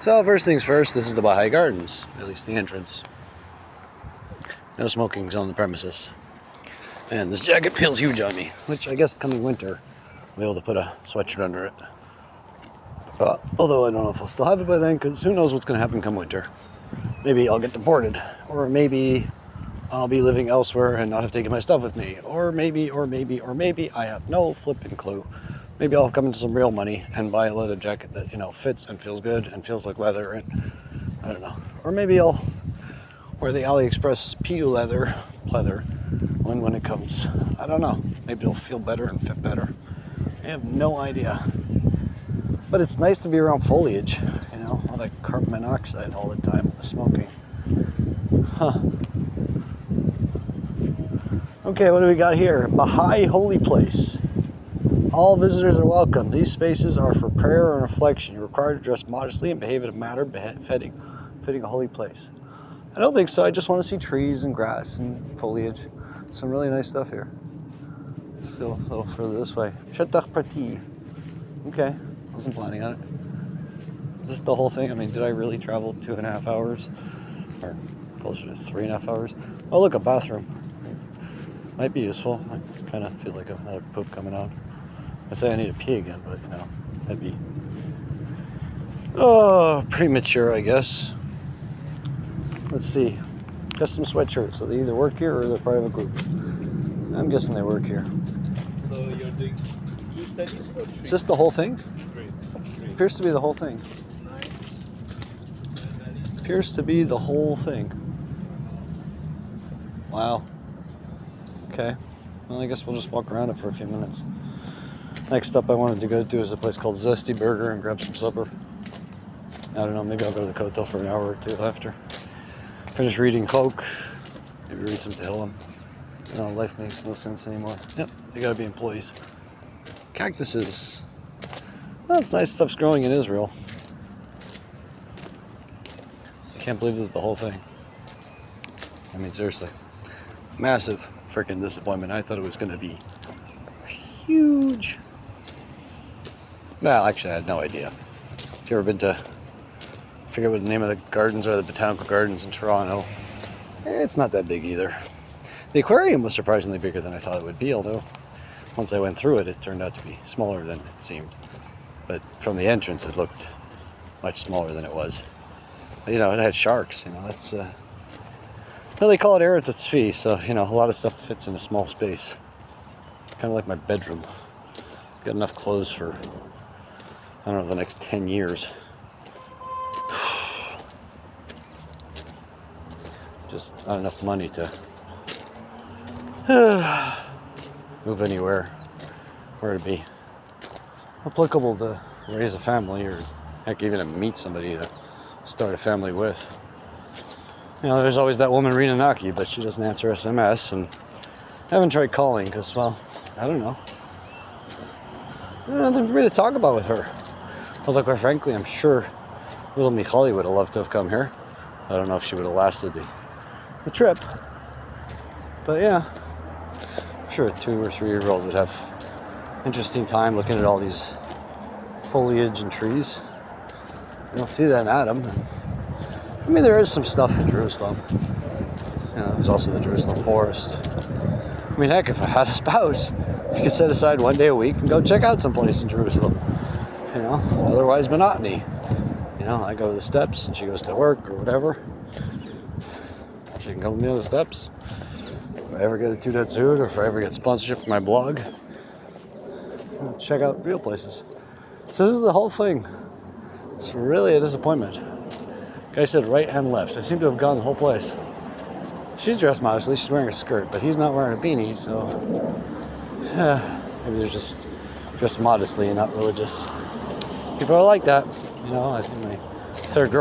So first things first, this is the Baha'i Gardens, at least the entrance. No smoking's on the premises. And this jacket feels huge on me, which I guess coming winter, I'll be able to put a sweatshirt under it. Although I don't know if I'll still have it by then, because who knows what's going to happen come winter. Maybe I'll get deported, or maybe I'll be living elsewhere and not have taken my stuff with me. Or maybe, I have no flipping clue. Maybe I'll come into some real money and buy a leather jacket that, fits and feels good and feels like leather, and I don't know. Or maybe I'll wear the AliExpress PU leather when it comes. I don't know. Maybe it'll feel better and fit better. I have no idea. But it's nice to be around foliage, all that carbon monoxide all the time, the smoking. Huh. Okay, what do we got here? Baha'i holy place. All visitors are welcome. These spaces are for prayer and reflection. You're required to dress modestly and behave in a manner fitting a holy place. I don't think so. I just want to see trees and grass and foliage. Some really nice stuff here. Still a little further this way. Shataq Prati. Okay, wasn't planning on it. Is this the whole thing? I mean, did I really travel 2.5 hours? Or closer to 3.5 hours? Oh, look, a bathroom. Might be useful. I kind of feel like another poop coming out. I say I need to pee again, but that'd be premature, I guess. Let's see. Custom sweatshirts. So they either work here or they're part of a group. I'm guessing they work here. So you're doing 2 studies or 3? Is this the whole thing? 3. Appears to be the whole thing. Appears to be the whole thing. Wow. Okay. Well, I guess we'll just walk around it for a few minutes. Next up I wanted to go to is a place called Zesty Burger and grab some supper. I don't know, maybe I'll go to the Kotel for an hour or two after. Finish reading Chok. Maybe read some Tehillim. Life makes no sense anymore. Yep, they gotta be employees. Cactuses. Well, it's nice stuff's growing in Israel. I can't believe this is the whole thing. I mean, seriously. Massive freaking disappointment. I thought it was gonna be huge. Well, actually, I had no idea. If you ever been to, I forget what the name of the gardens are, the Botanical Gardens in Toronto, it's not that big either. The aquarium was surprisingly bigger than I thought it would be, although once I went through it, it turned out to be smaller than it seemed. But from the entrance, it looked much smaller than it was. It had sharks, that's, well, they call it Eretz Tzvi, so, a lot of stuff fits in a small space. Kind of like my bedroom. Got enough clothes for, I don't know, the next 10 years. Just not enough money to move anywhere where to be applicable to raise a family, or heck, even to meet somebody to start a family with. There's always that woman Rena Naki, but she doesn't answer SMS, and I haven't tried calling because, well, I don't know. There's nothing for me to talk about with her. Although, quite frankly, I'm sure little Michali would have loved to have come here. I don't know if she would have lasted the trip. But yeah, I'm sure a 2 or 3-year-old would have interesting time looking at all these foliage and trees. You don't see that in Adam. I mean, there is some stuff in Jerusalem. There's also the Jerusalem forest. I mean, heck, if I had a spouse, you could set aside 1 day a week and go check out someplace in Jerusalem. Otherwise monotony. I go to the steps and she goes to work or whatever. She can come with me on the steps. If I ever get a Toodat Zoot, or if I ever get sponsorship for my blog, I'll check out real places. So this is the whole thing. It's really a disappointment. Guy said right and left. I seem to have gone the whole place. She's dressed modestly. She's wearing a skirt, but he's not wearing a beanie, so maybe they're just dressed modestly and not religious. People are like that. I think my third girl